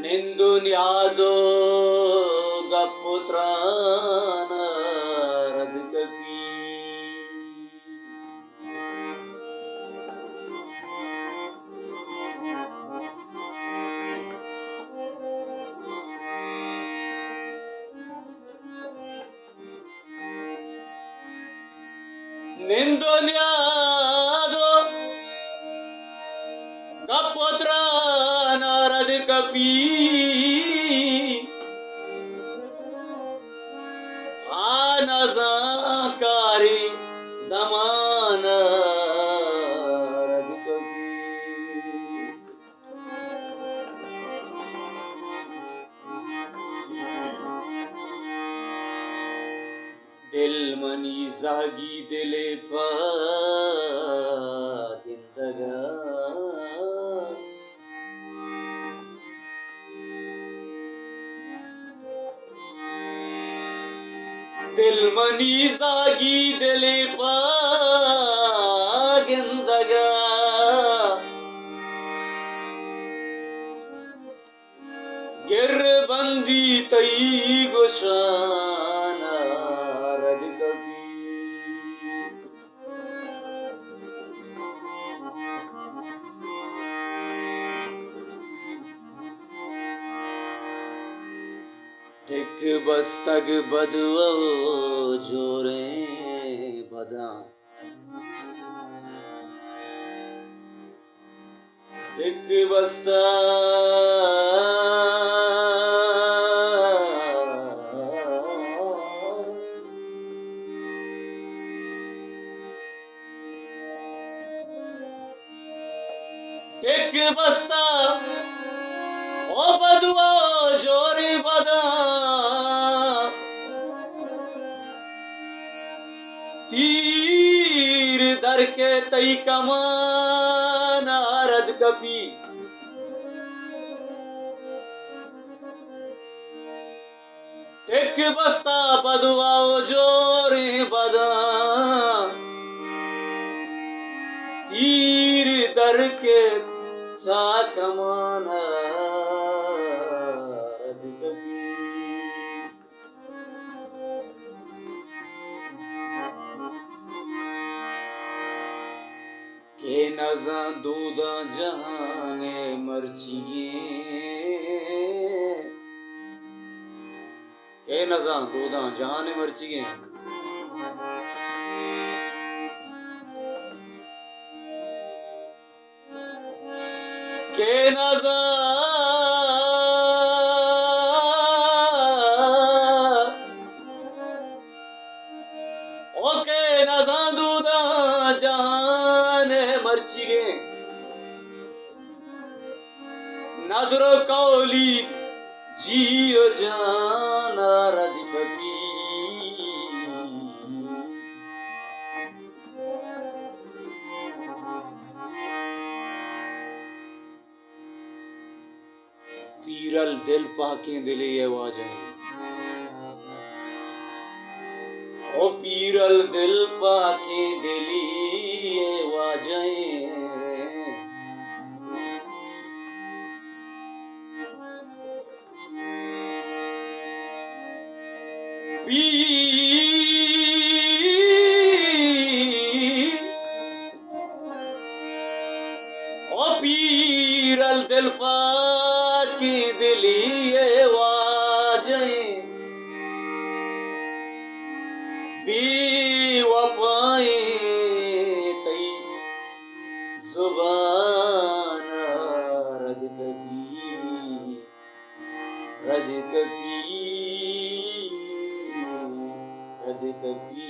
ನಿಂದು ನ್ಯಾದೋ ಗಪುತ್ರಾನ ರದಿಕಪಿ ನಿಂದು ನ್ಯಾದೋ ಗಪುತ್ರಾನ ರದಿಕಪಿ आनजाकारी दमान रदिकपि दिल मनी जागी दिले पागिंदगा दिल मनी जागी दिले पागिंदगा गिर बंदी तई गोशाना रदिकपि टिक बस्तग बदवो जोरे बदा टिक बस्ता टिक बस्ता ओ बदुआ जोरी बदा तीर दर के तई कमान रदिकपि टिक बस्ता बदुआ जोरी बदा तीर दर के कमान रदिकपि के नज़ा दूधा जहाने मर्चिए के नज़ा दूधा जहाने मर्चिए के नज़ा ओ के नज़ा दूधा जहाने मर्चिए नजरो कौली जियो जाना रदिकपि पीरल दिल पाके दिले आवाज़ें ओ पीरल दिल पाके दिली आवाज़ें ओ पीरल दिल पाके दिली आवाज़ें बेवफाए तई जुबान रदिकपि रदिकपि रदिकपि